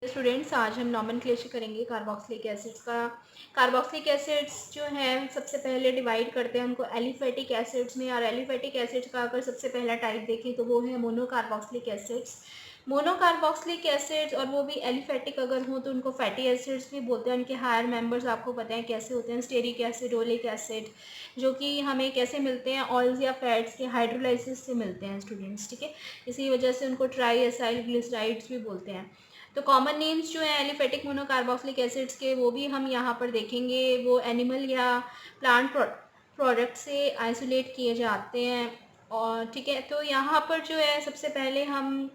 Students, आज हम nomenclature करेंगे कार्बोक्सिलिक एसिड्स का। कार्बोक्सिलिक एसिड्स जो हैं सबसे पहले डिवाइड करते हैं उनको एलिफेटिक एसिड्स में, और एलिफेटिक एसिड्स का अगर सबसे पहला टाइप देखें तो वो है मोनोकार्बोक्सिलिक एसिड्स। मोनोकार्बोक्सिलिक एसिड्स और वो भी एलिफेटिक अगर हो तो उनको फैटी एसिड्स भी बोलते हैं। उनके हायर मेंबर्स आपको पता है कैसे होते हैं, स्टेरिक एसिड, ओलिक एसिड, जो कि हमें कैसे मिलते हैं, ऑयल्स या फैट्स के हाइड्रोलाइसिस से मिलते हैं स्टूडेंट्स, ठीक है। इसी वजह से उनको ट्राई एसाइल ग्लिसराइड्स भी बोलते हैं। तो कॉमन नेम्स जो है एलिफेटिक मोनोकार्बोक्सिलिक एसिड्स के वो भी हम यहाँ पर देखेंगे। वो एनिमल या प्लांट प्रोडक्ट से आइसोलेट किए जाते हैं, और ठीक है। तो यहाँ पर जो है सबसे पहले हम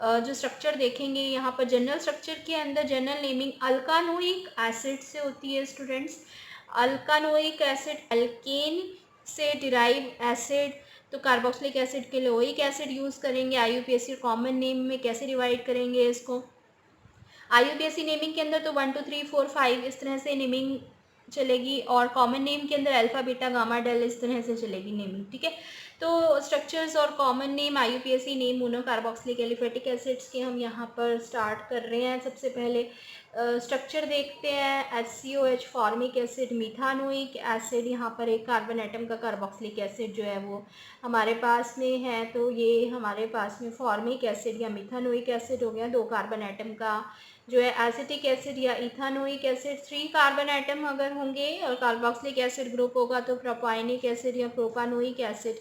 जो स्ट्रक्चर देखेंगे, यहाँ पर जनरल स्ट्रक्चर के अंदर जनरल नेमिंग अल्कानोइक एसिड से होती है स्टूडेंट्स। अल्कानोइक एसिड अल्केन से डिराइव एसिड। तो कार्बोक्सिलिक एसिड के लिए ओइक एसिड यूज़ करेंगे। आईयूपीएसी कॉमन नेम में कैसे डिवाइड करेंगे इसको, आईयूपीएसी नेमिंग के अंदर तो 1 2 3 4 5 इस तरह से नेमिंग चलेगी, और कॉमन नेम के अंदर अल्फा बीटा गामा डेल इस तरह से चलेगी नेमिंग, ठीक है। तो स्ट्रक्चर्स और common name IUPAC name monocarboxylic aliphatic acids के हम यहाँ पर स्टार्ट कर रहे हैं। सबसे पहले स्ट्रक्चर देखते हैं। HCOH फॉर्मिक एसिड, मिथानोइक एसिड, यहाँ पर एक कार्बन एटम का कार्बोक्सिलिक एसिड जो है वो हमारे पास में है, तो ये हमारे पास में फॉर्मिक एसिड या मिथानोइक एसिड हो गया, 2 कार्बन एटम का जो है एसिटिक एसिड या इथानोइक एसिड। 3 कार्बन एटम अगर होंगे और कार्बोक्सिलिक एसिड ग्रुप होगा तो प्रोपाइनिक एसिड या प्रोपानोइक एसिड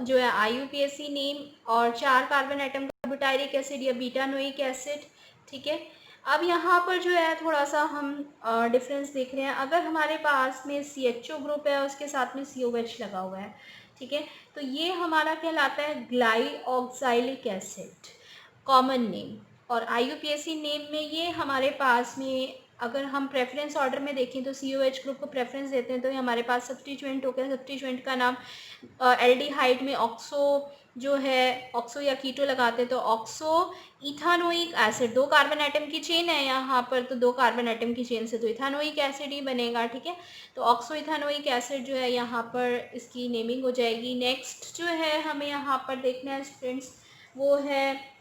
जो है आईयूपीएसी नेम, और 4 कार्बन एटम का ब्यूटायरिक एसिड या बीटानोइक एसिड, ठीक है। अब यहाँ पर जो है थोड़ा सा हम डिफरेंस देख रहे हैं। अगर हमारे पास में CHO ग्रुप है उसके साथ में COH लगा हुआ है, ठीक है, तो ये हमारा कहलाता है ग्लाइऑक्साइलिक एसिड कॉमन नेम। और आईयूपीएसी नेम में ये हमारे पास में अगर हम प्रेफरेंस ऑर्डर में देखें तो COH ग्रुप को प्रेफरेंस देते हैं, तो ये हमारे पास सब्स्टिट्यूएंट हो गया। सब्स्टिट्यूएंट का नाम एल्डिहाइड में ऑक्सो जो है, ऑक्सो या कीटो लगाते हैं तो oxo ethanoic acid. 2 carbon atom की चेन है यहाँ पर, तो 2 कार्बन एटम की चेन से तो इथानोइक एसिड ही बनेगा, ठीक है। तो ऑक्सो इथानोइक एसिड जो है यहाँ पर इसकी नेमिंग हो जाएगी। नेक्स्ट जो है हमें यहाँ पर देखना है स्टूडेंट्स, वो है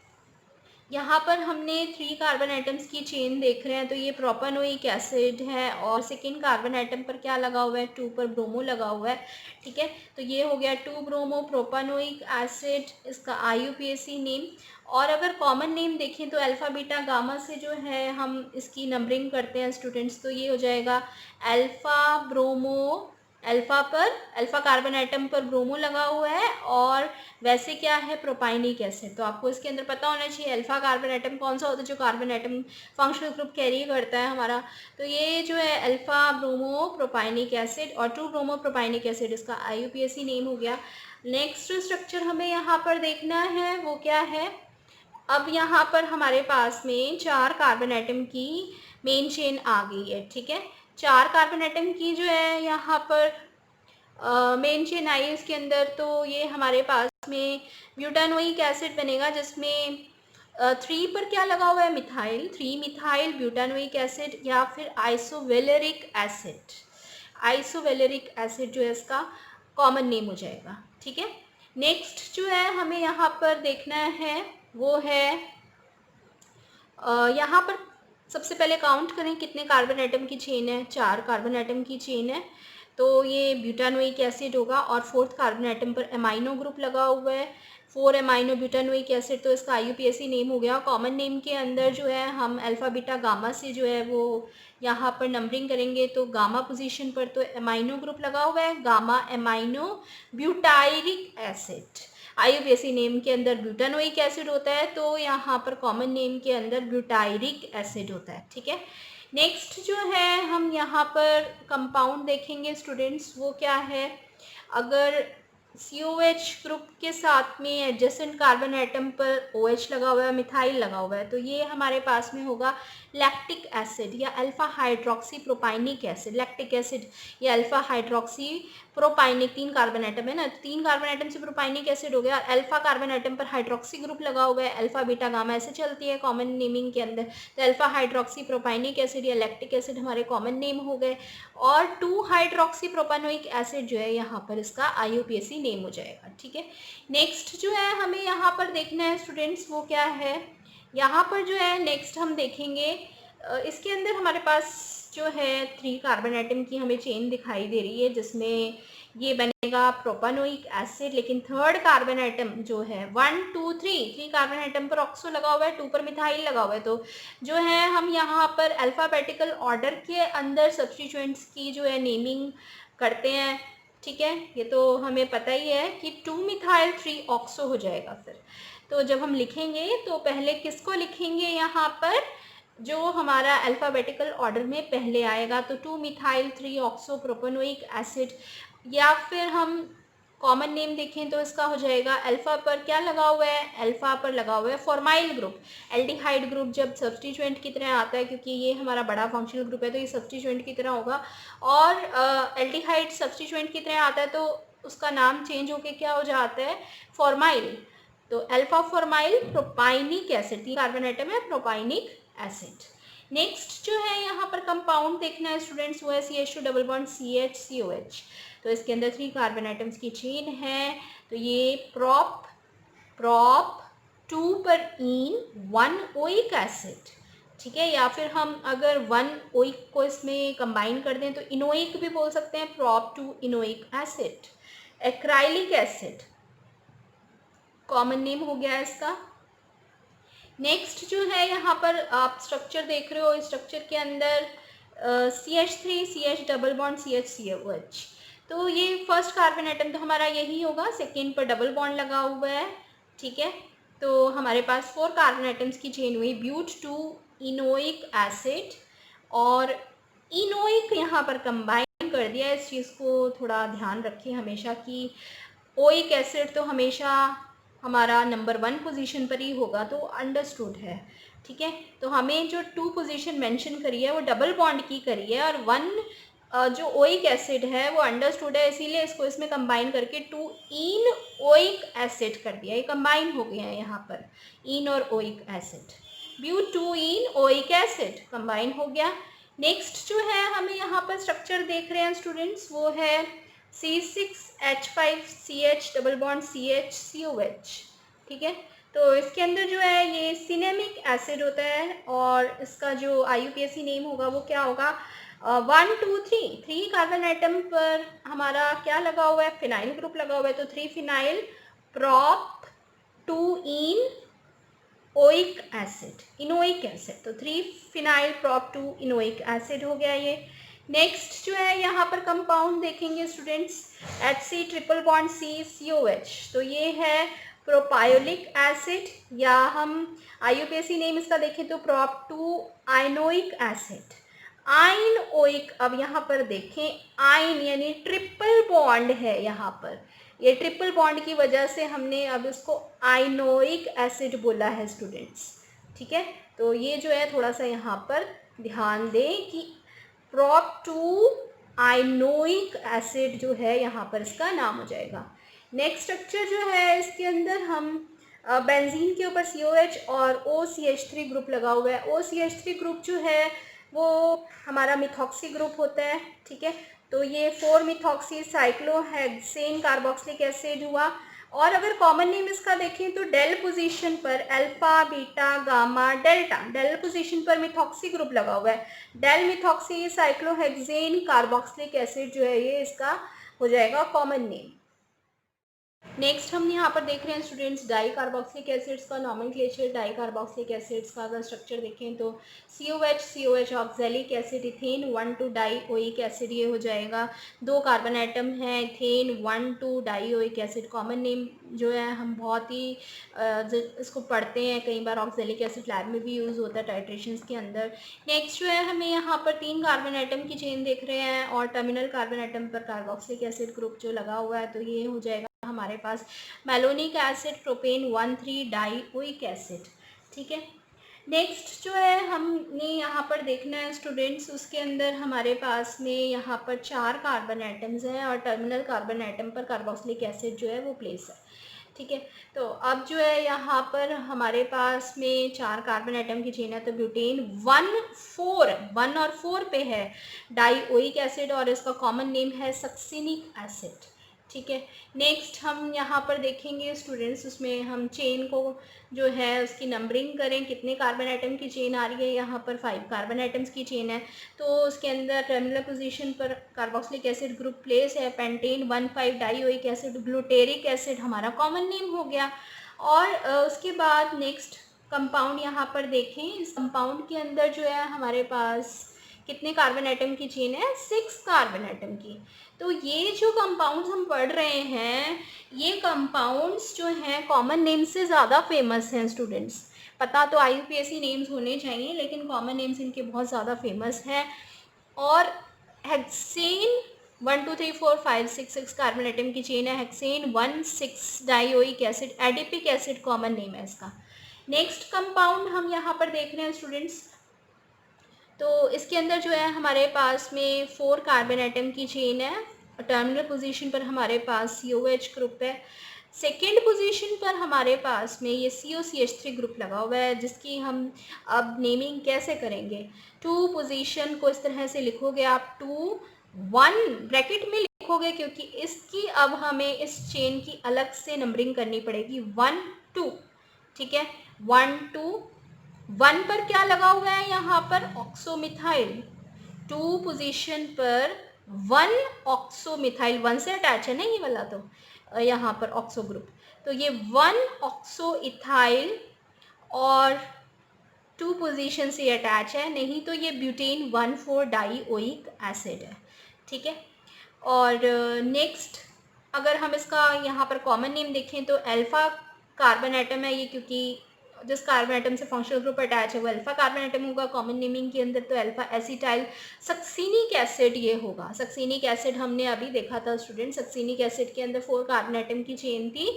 यहाँ पर हमने 3 कार्बन एटम्स की चेन देख रहे हैं, तो ये प्रोपानोइक एसिड है, और सेकेंड कार्बन एटम पर क्या लगा हुआ है, 2 पर ब्रोमो लगा हुआ है, ठीक है। तो ये हो गया 2 ब्रोमो प्रोपानोइक एसिड, इसका आईयूपीएसी नेम। और अगर कॉमन नेम देखें तो अल्फ़ा बीटा गामा से जो है हम इसकी नंबरिंग करते हैं स्टूडेंट्स, तो ये हो जाएगा अल्फ़ा ब्रोमो, अल्फ़ा पर अल्फ़ा कार्बन एटम पर ब्रोमो लगा हुआ है, और वैसे क्या है प्रोपाइनिक एसिड। तो आपको इसके अंदर पता होना चाहिए अल्फ़ा कार्बन एटम कौन सा होता है जो carbon atom functional group carry करता है हमारा। तो ये जो है अल्फ़ा ब्रोमो प्रोपाइनिक एसिड और 2 ब्रोमो प्रोपाइनिक एसिड, इसका आईयूपीएसी नेम हो गया। नेक्स्ट स्ट्रक्चर हमें यहाँ पर देखना है वो क्या है। अब यहाँ पर हमारे पास में 4 कार्बन एटम की मेन चेन आ गई है, ठीक है। 4 कार्बन एटम की जो है यहाँ पर मेन चेन आई है इसके अंदर, तो ये हमारे पास में ब्यूटानोइक एसिड बनेगा, जिसमें 3 पर क्या लगा हुआ है, मिथाइल, 3 मिथाइल ब्यूटानोइक एसिड, या फिर आइसोवेलेरिक एसिड। आइसोवेलेरिक एसिड जो है इसका कॉमन नेम हो जाएगा, ठीक है। नेक्स्ट जो है हमें यहाँ पर देखना है वो है यहाँ पर सबसे पहले काउंट करें कितने कार्बन एटम की चेन है। 4 कार्बन एटम की चेन है, तो ये ब्यूटानोइक एसिड होगा, और 4th कार्बन एटम पर एमाइनो ग्रुप लगा हुआ है, 4 एमाइनो ब्यूटानोइक एसिड, तो इसका आईयूपीएसी नेम हो गया। कॉमन नेम के अंदर जो है हम अल्फ़ा बीटा गामा से जो है वो यहाँ पर नंबरिंग करेंगे, तो गामा पोजीशन पर तो एमाइनो ग्रुप लगा हुआ है, gamma amino butyric acid. IUPAC name के अंदर ब्यूटानोइक एसिड होता है, तो यहाँ पर कॉमन नेम के अंदर ब्यूटायरिक एसिड होता है, ठीक है। नेक्स्ट जो है हम यहाँ पर कंपाउंड देखेंगे स्टूडेंट्स, वो क्या है। अगर COH ग्रुप के साथ में एडजेसेंट कार्बन एटम पर OH लगा हुआ है, मिथाइल लगा हुआ है, तो ये हमारे पास में होगा लैक्टिक एसिड या alpha hydroxy propionic acid. Lactic acid या alpha hydroxy propionic, 3 carbon atom है ना, 3 कार्बन एटम से प्रोपाइनिक एसिड हो गया। अल्फा कार्बन एटम पर हाइड्रोक्सी ग्रुप लगा हुआ है, अल्फा बीटा गामा ऐसे चलती है कॉमन नेमिंग के अंदर, तो अल्फा हाइड्रोक्सी प्रोपाइनिक एसिड या लैक्टिक एसिड हमारे कॉमन नेम हो गए। और 2 हाइड्रोक्सी प्रोपानोइक एसिड जो है यहाँ पर इसका आईयूपीएसी नेम हो जाएगा, ठीक है। नेक्स्ट जो है हमें यहाँ पर देखना है स्टूडेंट्स, वो क्या है। यहाँ पर जो है नेक्स्ट हम देखेंगे इसके अंदर हमारे पास जो है 3 कार्बन एटम की हमें चेन दिखाई दे रही है, जिसमें ये बनेगा प्रोपानोइक एसिड। लेकिन थर्ड कार्बन एटम जो है 1 2 3 कार्बन एटम पर ऑक्सो लगा हुआ है, 2 पर मिथाइल लगा हुआ है। तो जो है हम यहाँ पर अल्फ़ाबेटिकल ऑर्डर के अंदर सब्स्टिट्यूएंट्स की जो है नेमिंग करते हैं, ठीक है। ये तो हमें पता ही है कि 2 मिथाइल 3 ऑक्सो हो जाएगा। फिर तो जब हम लिखेंगे तो पहले किसको लिखेंगे, यहाँ पर जो हमारा अल्फ़ाबेटिकल ऑर्डर में पहले आएगा, तो 2 मिथाइल 3 ऑक्सो प्रोपेनोइक एसिड। या फिर हम कॉमन नेम देखें तो इसका हो जाएगा, अल्फ़ा पर क्या लगा हुआ है, अल्फ़ा पर लगा हुआ है फॉर्माइल ग्रुप। एल्डिहाइड ग्रुप जब सब्स्टिट्यूएंट की तरह आता है, क्योंकि ये हमारा बड़ा फंक्शनल ग्रुप है तो ये सब्स्टिट्यूएंट की तरह होगा, और एल्डिहाइड सब्स्टिट्यूएंट की तरह आता है तो उसका नाम चेंज होके क्या हो जाता है, फॉर्माइल। तो alpha formyl propionic acid, 3 carbon atom है प्रोपाइनिक एसिड। नेक्स्ट जो है यहाँ पर कंपाउंड देखना है स्टूडेंट्स, वो है CH2 double bond CH COH। तो इसके अंदर 3 कार्बन एटम्स की चेन है। तो ये प्रोप 2 पर इन 1 ओइक एसिड, ठीक है। या फिर हम अगर 1 ओइक को इसमें कंबाइन कर दें तो इनोइक भी बोल सकते हैं, prop 2 enoic acid. Acrylic acid common name हो गया इसका। नेक्स्ट जो है यहाँ पर आप स्ट्रक्चर देख रहे हो, इस स्ट्रक्चर के अंदर CH3 CH double bond CH COH। तो ये फर्स्ट कार्बन एटम तो हमारा यही होगा, सेकेंड पर डबल बॉन्ड लगा हुआ है, ठीक है। तो हमारे पास 4 कार्बन एटम्स की चेन हुई, ब्यूट 2 इनोइक एसिड, और इनोइक यहाँ पर कंबाइन कर दिया। इस चीज़ को थोड़ा ध्यान रखें हमेशा कि ओइक एसिड तो हमेशा हमारा नंबर 1 पोजीशन पर ही होगा, तो अंडरस्टूड है, ठीक है। तो हमें जो 2 पोजीशन मेंशन करी है वो डबल बॉन्ड की करी है, और 1 जो ओइक एसिड है वो अंडरस्टूड है, इसीलिए इसको इसमें कंबाइन करके 2 इन ओइक एसिड कर दिया। ये कंबाइन हो गया है यहाँ पर इन और oic acid, but 2 ene oic acid combine हो गया। नेक्स्ट जो है हमें यहाँ पर स्ट्रक्चर देख रहे हैं स्टूडेंट्स, वो है C6H5CH double bond CH COH, ठीक है। तो इसके अंदर जो है ये सिनेमिक एसिड होता है, और इसका जो IUPAC नेम होगा वो क्या होगा, 1 2 3 कार्बन एटम पर हमारा क्या लगा हुआ है, फिनाइल ग्रुप लगा हुआ है। तो 3 phenyl prop 2 ene oic acid, इनोइक acid. तो 3 फिनाइल प्रोप 2 इनोइक एसिड हो गया ये। नेक्स्ट जो है यहाँ पर कंपाउंड देखेंगे students, HC triple bond C COH। तो ये है प्रोपायोलिक एसिड, या हम IUPAC नेम इसका देखें तो प्रोप 2 आइनोइक एसिड, आइन ओइक। अब यहाँ पर देखें आइन यानी ट्रिपल बॉन्ड है यहाँ पर, ये ट्रिपल बॉन्ड की वजह से हमने अब इसको आइनोइक एसिड बोला है स्टूडेंट्स, ठीक है। तो ये जो है थोड़ा सा यहाँ पर ध्यान दें कि प्रोप 2 आइनोइक एसिड जो है यहाँ पर इसका नाम हो जाएगा। नेक्स्ट स्ट्रक्चर जो है इसके अंदर हम बेंजीन के ऊपर COH और OCH3 ग्रुप लगा हुआ है। OCH3 ग्रुप जो है वो हमारा मिथॉक्सी ग्रुप होता है, ठीक है। तो ये 4 मिथॉक्सी साइक्लोहेक्सेन कार्बोक्सिलिक एसिड हुआ। और अगर कॉमन नेम इसका देखें तो डेल पोजीशन पर alpha beta gamma delta, del position पर मिथॉक्सी ग्रुप लगा हुआ है, del methoxy cyclohexane carboxylic acid जो है ये इसका हो जाएगा कॉमन नेम। नेक्स्ट हम यहाँ पर देख रहे हैं स्टूडेंट्स डाई कार्बोक्सिलिक एसिड्स का नॉमेनक्लेचर। डाई कार्बोक्सिलिक एसिड्स का अगर स्ट्रक्चर देखें तो COH oxalic acid, ethane 1 2 die oic acid ये हो जाएगा। 2 कार्बन एटम है, ethane 1 2 die oic acid. Common name जो है हम बहुत ही इसको पढ़ते हैं, कई बार ऑक्जेलिक एसिड लैब में भी यूज़ होता है टाइट्रेशंस के अंदर। नेक्स्ट जो है हमें यहाँ पर 3 कार्बन एटम की चेन देख रहे हैं, और टर्मिनल कार्बन एटम पर कार्बोक्सिलिक एसिड ग्रुप जो लगा हुआ है, तो ये हो जाएगा हमारे पास malonic acid, propane 1 3 dioic acid, ठीक है। नेक्स्ट जो है हमने यहाँ पर देखना है स्टूडेंट्स, उसके अंदर हमारे पास में यहाँ पर 4 कार्बन एटम्स हैं, और टर्मिनल कार्बन एटम पर कार्बोक्सिलिक एसिड जो है वो प्लेस है, ठीक है। तो अब जो है यहाँ पर हमारे पास में 4 कार्बन एटम की चेन है, तो ब्यूटेन 1 और 4 पे है डाई ओइक एसिड, और इसका कॉमन नेम है सक्सिनिक एसिड, ठीक है। नेक्स्ट हम यहाँ पर देखेंगे स्टूडेंट्स, उसमें हम चेन को जो है उसकी नंबरिंग करें, कितने कार्बन आइटम की चेन आ रही है। यहाँ पर 5 कार्बन आइटम्स की चेन है, तो उसके अंदर टर्मिनल पोजीशन पर कार्बोक्सिलिक एसिड ग्रुप प्लेस है, pentane 1,5 dioic acid, glutaric acid हमारा कॉमन नेम हो गया। और उसके बाद नेक्स्ट कंपाउंड यहाँ पर देखें, इस कंपाउंड के अंदर जो है हमारे पास कितने कार्बन आइटम की चेन है, 6 कार्बन आइटम की। तो ये जो कंपाउंड्स हम पढ़ रहे हैं, ये कंपाउंड्स जो हैं कॉमन नेम से ज़्यादा फेमस हैं स्टूडेंट्स। पता तो IUPAC नेम्स होने चाहिए, लेकिन कॉमन नेम्स इनके बहुत ज़्यादा फेमस हैं। और हेक्सेन 1 2 3 4 5 6 कार्बन आइटम की चेन है। Hexane 1,6 dioic acid, adipic acid common name है इसका। नेक्स्ट कंपाउंड हम यहाँ पर देख रहे हैं स्टूडेंट्स, तो इसके अंदर जो है हमारे पास में 4 कार्बन आइटम की चेन है। टर्मिनल पोजीशन पर हमारे पास COH ग्रुप है। सेकेंड पोजीशन पर हमारे पास में ये COCH3 ग्रुप लगा हुआ है, जिसकी हम अब नेमिंग कैसे करेंगे। 2 पोजीशन को इस तरह से लिखोगे आप, 2 1 ब्रैकेट में लिखोगे, क्योंकि इसकी अब हमें इस चेन की अलग से नंबरिंग करनी पड़ेगी, 1 2, ठीक है। 1 2 1 पर क्या लगा हुआ है, यहाँ पर ऑक्सोमिथाइल। 2 पोजीशन पर 1 ऑक्सोमिथाइल, 1 से अटैच है ना ये वाला, तो यहाँ पर ऑक्सो ग्रुप, तो ये 1 ऑक्सो इथाइल और 2 पोजीशन से अटैच है, नहीं तो ये ब्यूटेन 1,4 डाइओइक एसिड है, ठीक है। और नेक्स्ट अगर हम इसका यहाँ पर कॉमन नेम देखें तो अल्फ़ा कार्बन एटम है ये, क्योंकि जिस कार्बन एटम से फंक्शनल ग्रुप अटैच है वो अल्फ़ा कार्बन एटम होगा कॉमन नेमिंग के अंदर, तो अल्फ़ा एसिटाइल सक्सीनिक एसिड ये होगा। सक्सीनिक एसिड हमने अभी देखा था स्टूडेंट, सक्सीनिक एसिड के अंदर 4 कार्बन एटम की चेन थी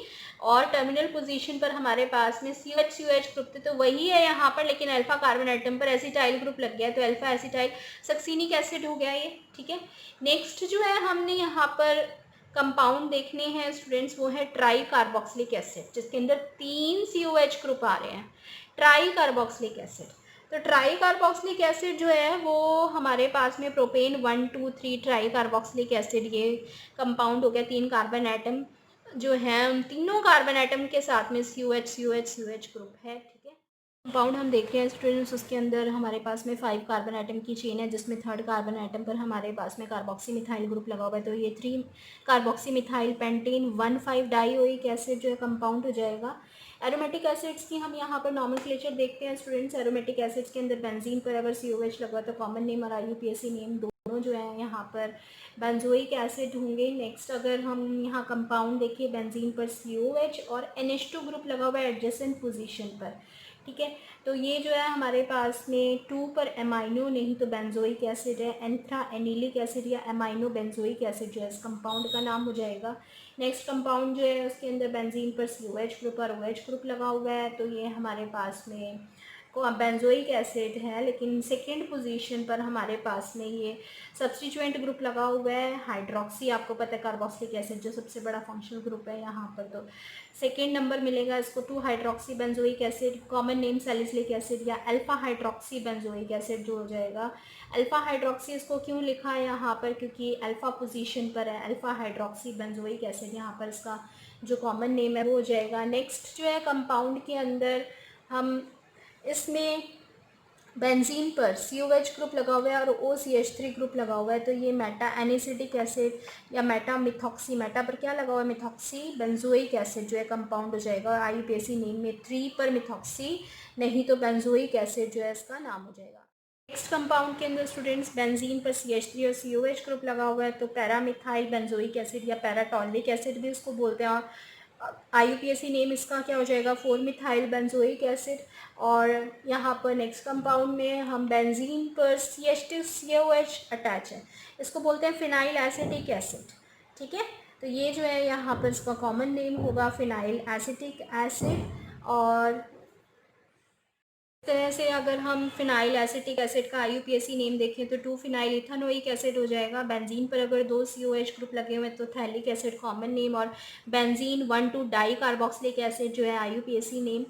और टर्मिनल पोजीशन पर हमारे पास में COH ग्रुप थे, तो वही है यहाँ पर, लेकिन अल्फ़ा कार्बन एटम पर एसिटाइल ग्रुप लग गया, तो अल्फ़ा एसिटाइल सक्सीनिक एसिड हो गया ये, ठीक है। नेक्स्ट जो है हमने यहाँ पर कंपाउंड देखने हैं स्टूडेंट्स, वो है ट्राई कार्बोक्सिलिक एसिड, जिसके अंदर 3 COH ग्रुप आ रहे हैं, ट्राई कार्बोक्सिलिक एसिड। तो ट्राई कार्बोक्सिलिक एसिड जो है वो हमारे पास में प्रोपेन 1 2 3 ट्राई कार्बोक्सिलिक एसिड ये कंपाउंड हो गया। 3 कार्बन एटम जो हैं उन तीनों कार्बन एटम के साथ में COH ग्रुप है, ठीक है। कंपाउंड हम देख रहे हैं स्टूडेंट्स, उसके अंदर हमारे पास में 5 कार्बन आइटम की चेन है, जिसमें 3rd कार्बन आइटम पर हमारे पास में कार्बोक्सी मिथाइल ग्रुप लगा हुआ है, तो ये 3 carboxy methyl pentane 1,5 dioic acid जो है कंपाउंड हो जाएगा। एरोमेटिक एसिड्स की हम यहाँ पर नॉमेनक्लेचर देखते हैं स्टूडेंट्स। एरोमेटिक एसिड्स के अंदर बेंजीन पर अगर COH लगा तो कॉमन नेम और IUPAC नेम दोनों जो है यहाँ पर बेंजोइक एसिड होंगे। नेक्स्ट अगर हम यहाँ कंपाउंड देखिए, बेंजीन पर COH और NH2 ग्रुप लगा हुआ है एडजेसेंट पोजीशन पर, ठीक है। तो ये जो है हमारे पास में 2 पर एमाइनो नहीं तो बेंजोइक एसिड है, एंथ्रा एनिलिक एसिड या एमाइनो बेंजोइक एसिड जो है इस कंपाउंड का नाम हो जाएगा। नेक्स्ट कंपाउंड जो है उसके अंदर बेंजीन पर COH ग्रुप और OH ग्रुप लगा हुआ है, तो ये हमारे पास में बेंजोइक एसिड है, लेकिन सेकेंड पोजीशन पर हमारे पास में ये सब्स्टिट्यूएंट ग्रुप लगा हुआ है हाइड्रोक्सी। आपको पता है कार्बोक्सिलिक एसिड जो सबसे बड़ा फंक्शनल ग्रुप है यहाँ पर, तो सेकेंड नंबर मिलेगा इसको 2 hydroxy benzoic acid, common name salicylic acid या अल्फा हाइड्रोक्सी बेंजोइक एसिड जो हो जाएगा। अल्फा हाइड्रोक्सी इसको क्यों लिखा है यहाँ पर, क्योंकि अल्फा पोजीशन पर है, अल्फा हाइड्रोक्सी बेंजोइक एसिड यहाँ पर इसका जो कॉमन नेम है वो हो जाएगा। नेक्स्ट जो है कंपाउंड के अंदर हम इसमें बेंजीन पर COH ग्रुप लगा हुआ है और OCH3 ग्रुप लगा हुआ है, तो ये मेटा एनिसिटिक एसिड या मेटा मिथॉक्सी, मेटा पर क्या लगा हुआ है मिथॉक्सी बेंजोइक एसिड जो है कंपाउंड हो जाएगा। और IUPAC नेम में 3 पर मिथॉक्सी नहीं तो बेंजोइक एसिड जो है इसका नाम हो जाएगा। नेक्स्ट कंपाउंड के अंदर स्टूडेंट्स बेंजीन पर CH3 और COH ग्रुप लगा हुआ है, तो पैरामिथाइल बेंजोइक एसिड या पैराटॉल्विक एसिड भी इसको बोलते हैं। और IUPAC नेम इसका क्या हो जाएगा 4 मिथाइल बेंजोइक एसिड। और यहाँ पर नेक्स्ट कंपाउंड में हम बेंजीन पर CH2 COH अटैच है, इसको बोलते हैं फिनाइल एसिटिक एसिड, ठीक है। तो ये जो है यहाँ पर इसका कॉमन नेम होगा फिनाइल एसिटिक एसिड। और इस तरह से अगर हम फिनाइल एसिटिक एसिड का IUPAC नेम देखें तो 2 फिनाइल इथानोइक एसिड हो जाएगा। बेंजीन पर अगर 2 COH ग्रुप लगे हुए तो थैलिक एसिड कॉमन नेम, और बेंजीन 1 2 डाई कार्बोक्सिलिक एसिड जो है IUPAC नेम।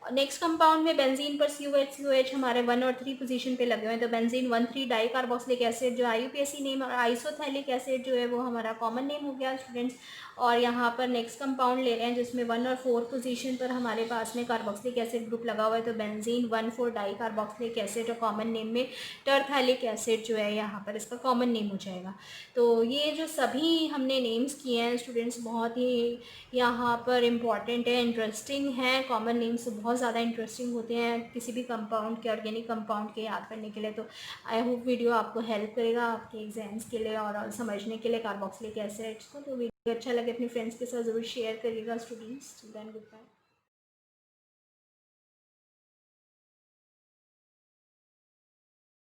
नेक्स्ट कंपाउंड में बेंजीन पर COH हमारे 1 और 3 पोजीशन पे लगे हुए हैं, तो बेंजीन 1,3 डाई कार्बोक्सिलिक एसिड जो IUPAC नेम, और आइसोथैलिक एसिड जो है वो हमारा कॉमन नेम हो गया स्टूडेंट्स। और यहाँ पर नेक्स्ट कंपाउंड ले रहे हैं जिसमें 1 और 4 पोजीशन पर हमारे पास में कार्बोक्सिलिक एसिड ग्रुप लगा हुआ है, तो बेंजीन 1,4 डाई कार्बोक्सिलिक एसिड, और कॉमन नेम में टरथैलिक एसिड जो है यहाँ पर इसका कॉमन नेम हो जाएगा। तो ये जो सभी हमने नेम्स किए हैं स्टूडेंट्स बहुत ही यहाँ पर इम्पॉर्टेंट है, इंटरेस्टिंग है। कॉमन नेम्स बहुत ज़्यादा इंटरेस्टिंग होते हैं किसी भी कंपाउंड के, ऑर्गेनिक कंपाउंड के याद करने के लिए। तो आई होप वीडियो आपको हेल्प करेगा आपके एग्जाम्स के लिए और समझने के लिए कार्बोक्सिलिक एसिड्स को। तो वीडियो अच्छा लगे अपने फ्रेंड्स के साथ ज़रूर शेयर करिएगा स्टूडेंट्स। Then good bye.